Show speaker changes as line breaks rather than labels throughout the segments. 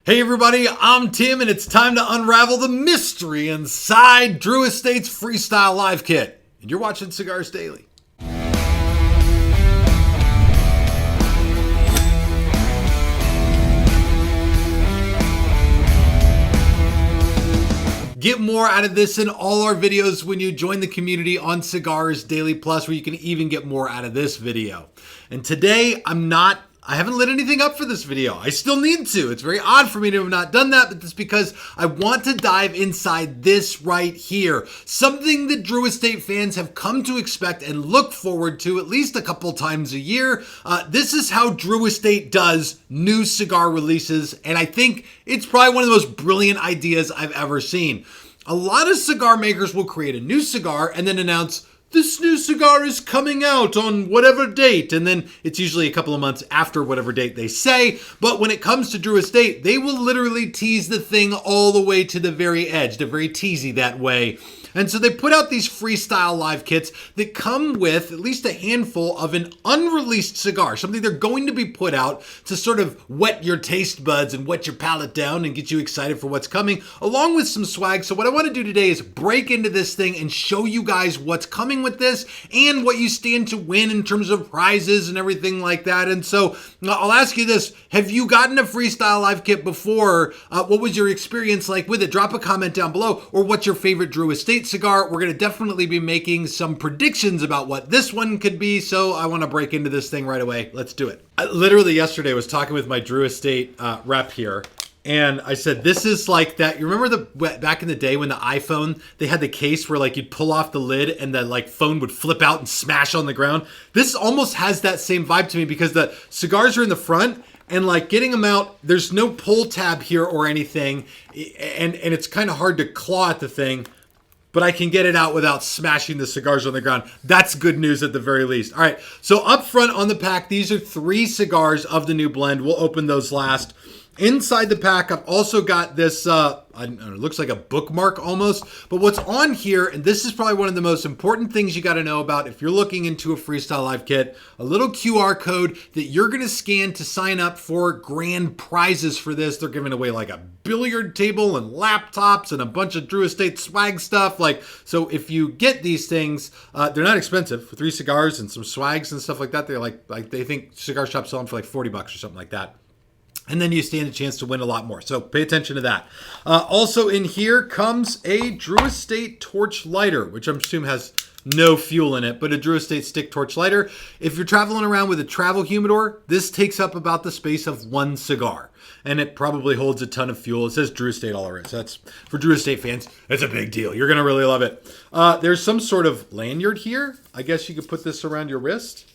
Hey everybody, I'm Tim and it's time to unravel the mystery inside Drew Estate's Freestyle Live Kit. And you're watching Cigars Daily. Get more out of this in all our videos when you join the community on Cigars Daily Plus, where you can even get more out of this video. And today I haven't lit anything up for this video. I still need to. It's very odd for me to have not done that, but that's because I want to dive inside this right here. Something that Drew Estate fans have come to expect and look forward to at least a couple times a year. This is how Drew Estate does new cigar releases, and I think it's probably one of the most brilliant ideas I've ever seen. A lot of cigar makers will create a new cigar and then announce, this new cigar is coming out on whatever date. And then it's usually a couple of months after whatever date they say. But when it comes to Drew Estate, they will literally tease the thing all the way to the very edge. They're very teasy that way. And so they put out these Freestyle Live kits that come with at least a handful of an unreleased cigar, something they're going to be put out to sort of whet your taste buds and whet your palate down and get you excited for what's coming, along with some swag. So what I want to do today is break into this thing and show you guys what's coming with this and what you stand to win in terms of prizes and everything like that. And so I'll ask you this, have you gotten a Freestyle Live kit before? What was your experience like with it? Drop a comment down below, or what's your favorite Drew Estate cigar? We're going to definitely be making some predictions about what this one could be, so I want to break into this thing right away. Let's do it. I literally yesterday was talking with my Drew Estate rep here, and I said, this is like that. You remember back in the day when the iPhone, they had the case where like you'd pull off the lid and the like phone would flip out and smash on the ground? This almost has that same vibe to me because the cigars are in the front, and like getting them out, there's no pull tab here or anything, and it's kind of hard to claw at the thing, but I can get it out without smashing the cigars on the ground. That's good news at the very least. All right, so up front on the pack, these are 3 cigars of the new blend. We'll open those last. Inside the pack, I've also got this, it looks like a bookmark almost, but what's on here, and this is probably one of the most important things you got to know about if you're looking into a Freestyle Live kit, a little QR code that you're going to scan to sign up for grand prizes for this. They're giving away like a billiard table and laptops and a bunch of Drew Estate swag stuff. So if you get these things, they're not expensive. For 3 cigars and some swags and stuff like that, they're like they think cigar shops sell them for like $40 or something like that. And then you stand a chance to win a lot more. So pay attention to that. Also in here comes a Drew Estate torch lighter, which I'm assuming has no fuel in it, but a Drew Estate stick torch lighter. If you're traveling around with a travel humidor, this takes up about the space of 1 cigar. And it probably holds a ton of fuel. It says Drew Estate all over it. So that's, for Drew Estate fans, that's a big deal. You're going to really love it. There's some sort of lanyard here. I guess you could put this around your wrist.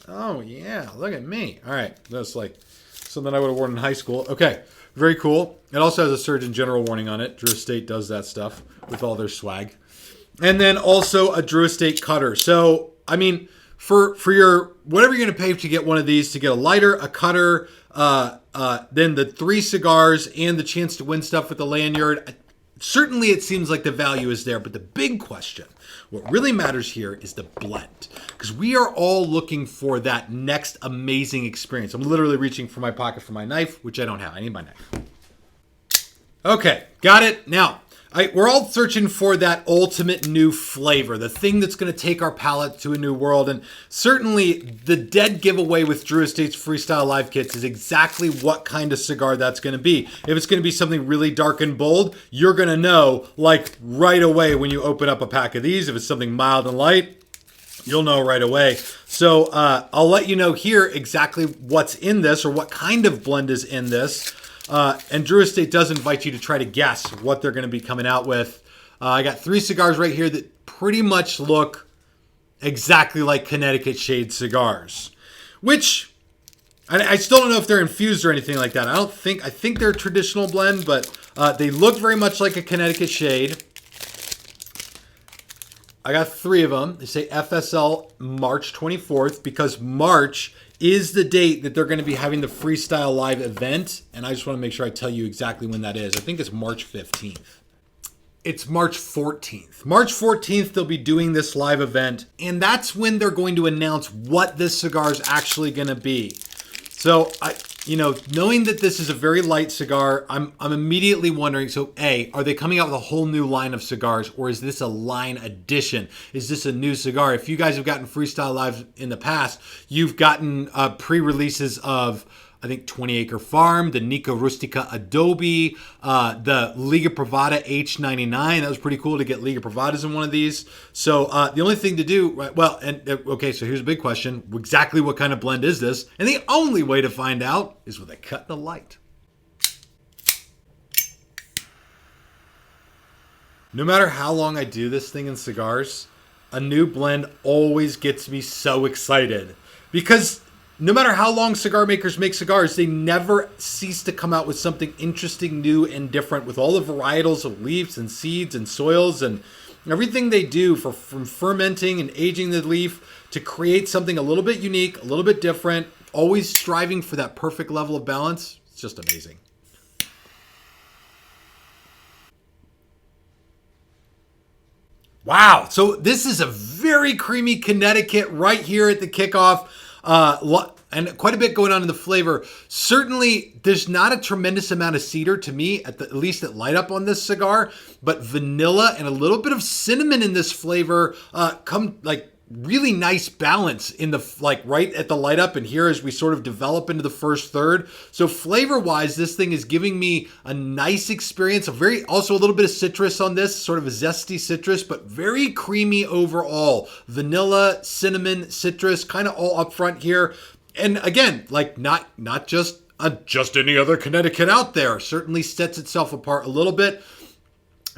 Oh, yeah. Look at me. All right. That's like something I would have worn in high school. Okay, very cool. It also has a Surgeon General warning on it. Drew Estate does that stuff with all their swag. And then also a Drew Estate cutter. So, I mean, for your, whatever you're going to pay to get one of these, to get a lighter, a cutter, then the 3 cigars and the chance to win stuff with the lanyard, certainly it seems like the value is there. But the big question, what really matters here is the blend, because we are all looking for that next amazing experience. I'm literally reaching for my pocket for my knife, which I don't have. I need my knife. Okay, got it. Now, we're all searching for that ultimate new flavor, the thing that's going to take our palate to a new world. And certainly the dead giveaway with Drew Estate's Freestyle Live kits is exactly what kind of cigar that's going to be. If it's going to be something really dark and bold, you're going to know like right away when you open up a pack of these. If it's something mild and light, you'll know right away. So I'll let you know here exactly what's in this or what kind of blend is in this. And Drew Estate does invite you to try to guess what they're going to be coming out with. I got 3 cigars right here that pretty much look exactly like Connecticut shade cigars, which I still don't know if they're infused or anything like that. I think they're a traditional blend, but they look very much like a Connecticut shade. I got 3 of them. They say FSL March 24th because March is the date that they're going to be having the Freestyle Live event. And I just want to make sure I tell you exactly when that is. I think it's March 15th. It's March 14th. March 14th, they'll be doing this live event. And that's when they're going to announce what this cigar is actually going to be. So you know, knowing that this is a very light cigar, I'm immediately wondering, so A, are they coming out with a whole new line of cigars, or is this a line addition? Is this a new cigar? If you guys have gotten Freestyle Live in the past, you've gotten pre-releases of, I think, 20 Acre Farm, the Nica Rustica Adobe, the Liga Privada H99. That was pretty cool to get Liga Privadas in one of these. So the only thing to do, right, well, and okay, so here's a big question. Exactly what kind of blend is this? And the only way to find out is with a cut in the light. No matter how long I do this thing in cigars, a new blend always gets me so excited. Because no matter how long cigar makers make cigars, they never cease to come out with something interesting, new, and different with all the varietals of leaves and seeds and soils and everything they do from fermenting and aging the leaf to create something a little bit unique, a little bit different, always striving for that perfect level of balance. It's just amazing. Wow. So this is a very creamy Connecticut right here at the kickoff. And quite a bit going on in the flavor. Certainly, there's not a tremendous amount of cedar to me, at least at light up on this cigar, but vanilla and a little bit of cinnamon in this flavor come like really nice balance in the right at the light up and here as we sort of develop into the first third. So flavor wise, this thing is giving me a nice experience. Also a little bit of citrus on this, sort of a zesty citrus, but very creamy overall. Vanilla, cinnamon, citrus, kind of all up front here. And again, like not just any other Connecticut out there. Certainly sets itself apart a little bit.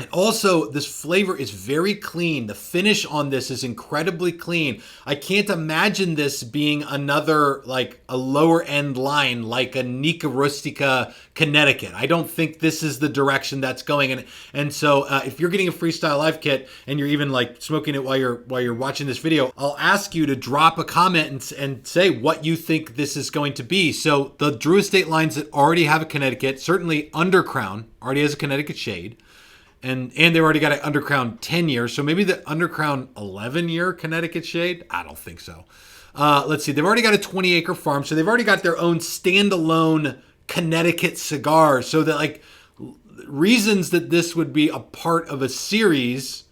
And also, this flavor is very clean. The finish on this is incredibly clean. I can't imagine this being another, like a lower end line, like a Nica Rustica Connecticut. I don't think this is the direction that's going. And so if you're getting a Freestyle Live kit and you're even like smoking it while you're watching this video, I'll ask you to drop a comment and say what you think this is going to be. So the Drew Estate lines that already have a Connecticut, certainly Undercrown already has a Connecticut shade. And they've already got an Undercrown 10 year. So maybe the Undercrown 11 year Connecticut shade? I don't think so. Let's see. They've already got a 20 Acre Farm. So they've already got their own standalone Connecticut cigar. So that like reasons that this would be a part of a series.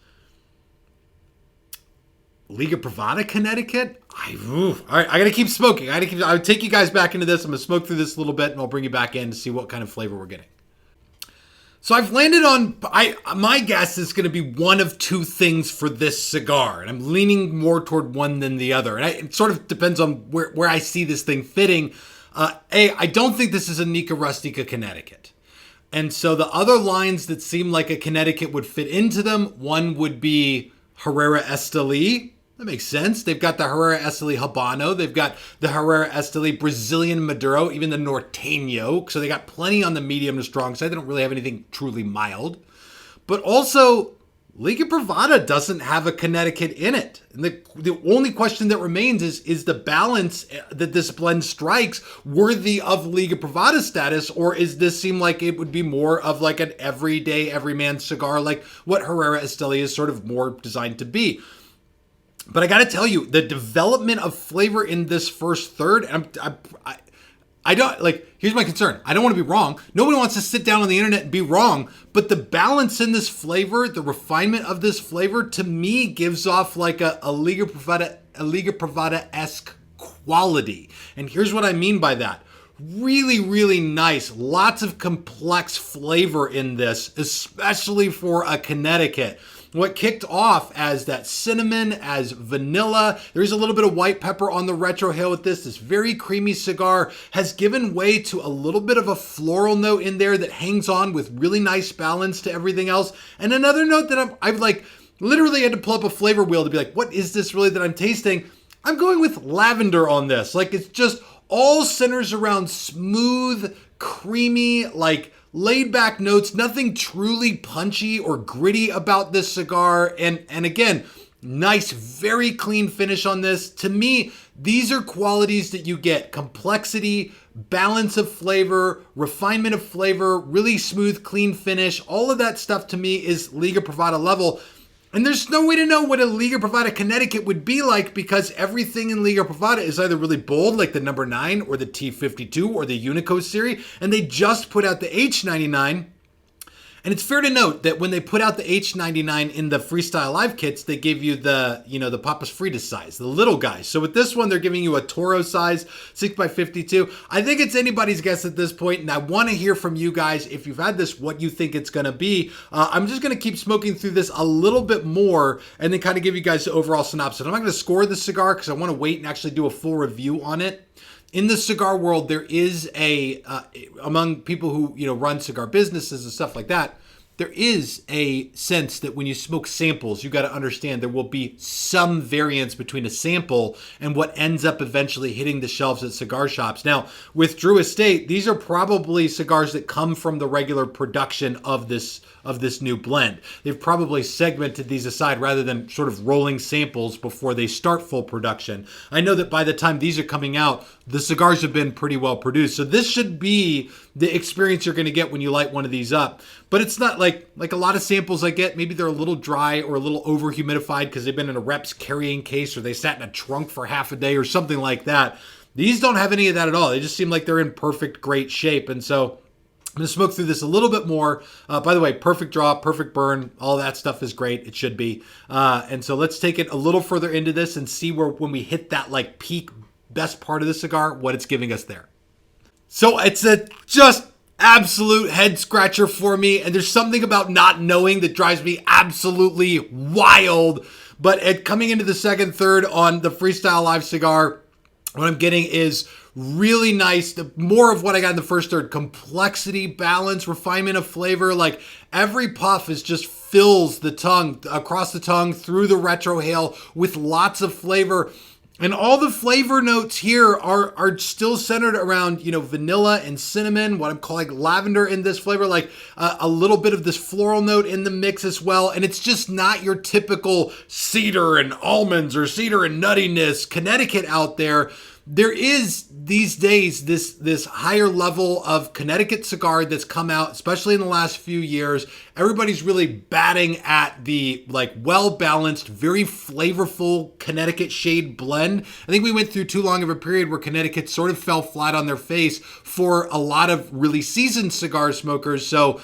Liga Privada Connecticut? All right, I got to keep smoking. I'll take you guys back into this. I'm going to smoke through this a little bit and I'll bring you back in to see what kind of flavor we're getting. So I've landed on, my guess is going to be one of two things for this cigar. And I'm leaning more toward one than the other. And it sort of depends on where I see this thing fitting. I don't think this is a Nica Rustica Connecticut. And so the other lines that seem like a Connecticut would fit into them, one would be Herrera Esteli. That makes sense. They've got the Herrera Esteli Habano. They've got the Herrera Esteli Brazilian Maduro, even the Norteño. So they got plenty on the medium to strong side. They don't really have anything truly mild. But also, Liga Privada doesn't have a Connecticut in it. And the only question that remains is the balance that this blend strikes worthy of Liga Privada status, or is this seem like it would be more of like an everyday, everyman cigar like what Herrera Esteli is sort of more designed to be? But I got to tell you, the development of flavor in this first third, I don't, like, here's my concern. I don't want to be wrong. Nobody wants to sit down on the internet and be wrong. But the balance in this flavor, the refinement of this flavor, to me, gives off like a Liga Privada-esque quality. And here's what I mean by that. Really, really nice. Lots of complex flavor in this, especially for a Connecticut. What kicked off as that cinnamon, as vanilla, there's a little bit of white pepper on the retrohale with this. This very creamy cigar has given way to a little bit of a floral note in there that hangs on with really nice balance to everything else. And another note that I've like literally had to pull up a flavor wheel to be like, what is this really that I'm tasting? I'm going with lavender on this. Like it's just all centers around smooth, creamy, like laid back notes, nothing truly punchy or gritty about this cigar. And again, nice, very clean finish on this. To me, these are qualities that you get: complexity, balance of flavor, refinement of flavor, really smooth, clean finish. All of that stuff to me is Liga Privada level. And there's no way to know what a Liga Privada Connecticut would be like because everything in Liga Privada is either really bold, like the number 9 or the T52 or the Unico series, and they just put out the H99. And it's fair to note that when they put out the H99 in the Freestyle Live kits, they gave you the, the Papas Fritas size, the little guys. So with this one, they're giving you a Toro size, 6x52. I think it's anybody's guess at this point, and I want to hear from you guys, if you've had this, what you think it's going to be. I'm just going to keep smoking through this a little bit more and then kind of give you guys the overall synopsis. I'm not going to score the cigar because I want to wait and actually do a full review on it. In the cigar world, there is among people who, run cigar businesses and stuff like that, there is a sense that when you smoke samples, you got to understand there will be some variance between a sample and what ends up eventually hitting the shelves at cigar shops. Now, with Drew Estate, these are probably cigars that come from the regular production of this new blend. They've probably segmented these aside rather than sort of rolling samples before they start full production. I know that by the time these are coming out, the cigars have been pretty well produced. So this should be the experience you're going to get when you light one of these up. But it's not like a lot of samples I get. Maybe they're a little dry or a little over humidified because they've been in a rep's carrying case or they sat in a trunk for half a day or something like that. These don't have any of that at all. They just seem like they're in perfect, great shape. And so I'm going to smoke through this a little bit more. By the way, perfect draw, perfect burn, all that stuff is great. It should be. And so let's take it a little further into this and see when we hit that like peak best part of the cigar, what it's giving us there. So it's a just absolute head scratcher for me. And there's something about not knowing that drives me absolutely wild. But coming into the second third on the Freestyle Live cigar, what I'm getting is really nice, more of what I got in the first third, complexity, balance, refinement of flavor. Like every puff is just fills the tongue, across the tongue, through the retrohale with lots of flavor. And all the flavor notes here are still centered around, vanilla and cinnamon, what I'm calling lavender in this flavor, like a little bit of this floral note in the mix as well. And it's just not your typical cedar and almonds or cedar and nuttiness Connecticut out there. There is these days this higher level of Connecticut cigar that's come out, especially in the last few years. Everybody's really batting at the well-balanced, very flavorful Connecticut shade blend. I think we went through too long of a period where Connecticut sort of fell flat on their face for a lot of really seasoned cigar smokers. So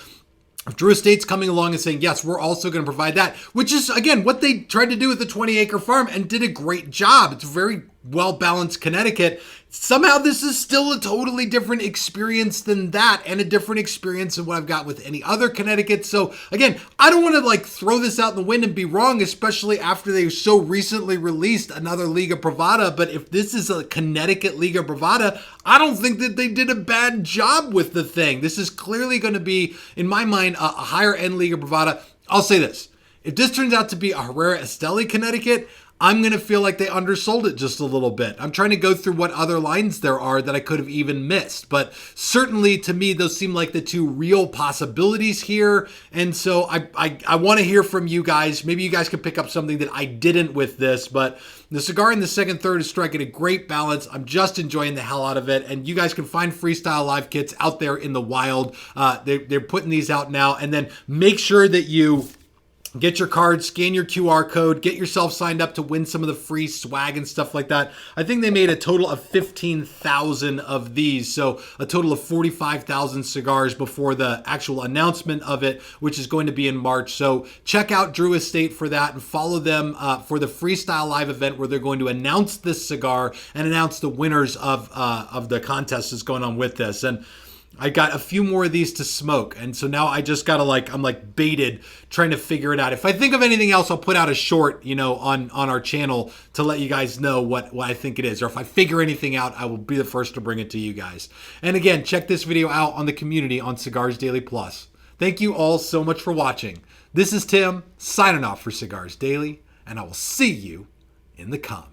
if Drew Estate's coming along and saying, yes, we're also going to provide that, which is, again, what they tried to do with the 20 Acre Farm and did a great job. It's a very well-balanced Connecticut. Somehow this is still a totally different experience than that and a different experience than what I've got with any other Connecticut. So again, I don't want to throw this out in the wind and be wrong, especially after they so recently released another Liga Privada. But if this is a Connecticut Liga Privada, I don't think that they did a bad job with the thing. This is clearly going to be, in my mind, a higher end Liga Privada. I'll say this. If this turns out to be a Herrera Esteli Connecticut, I'm going to feel like they undersold it just a little bit. I'm trying to go through what other lines there are that I could have even missed. But certainly to me, those seem like the two real possibilities here. And so I want to hear from you guys. Maybe you guys can pick up something that I didn't with this. But the cigar in the second third is striking a great balance. I'm just enjoying the hell out of it. And you guys can find Freestyle Live kits out there in the wild. They're putting these out now. And then make sure that you get your card, scan your QR code, get yourself signed up to win some of the free swag and stuff like that. I think they made a total of 15,000 of these, so a total of 45,000 cigars before the actual announcement of it, which is going to be in March. So check out Drew Estate for that and follow them for the Freestyle Live event where they're going to announce this cigar and announce the winners of the contest that's going on with this. And I got a few more of these to smoke. And so now I just got to I'm baited trying to figure it out. If I think of anything else, I'll put out a short, on our channel to let you guys know what I think it is. Or if I figure anything out, I will be the first to bring it to you guys. And again, check this video out on the community on Cigars Daily Plus. Thank you all so much for watching. This is Tim signing off for Cigars Daily, and I will see you in the comments.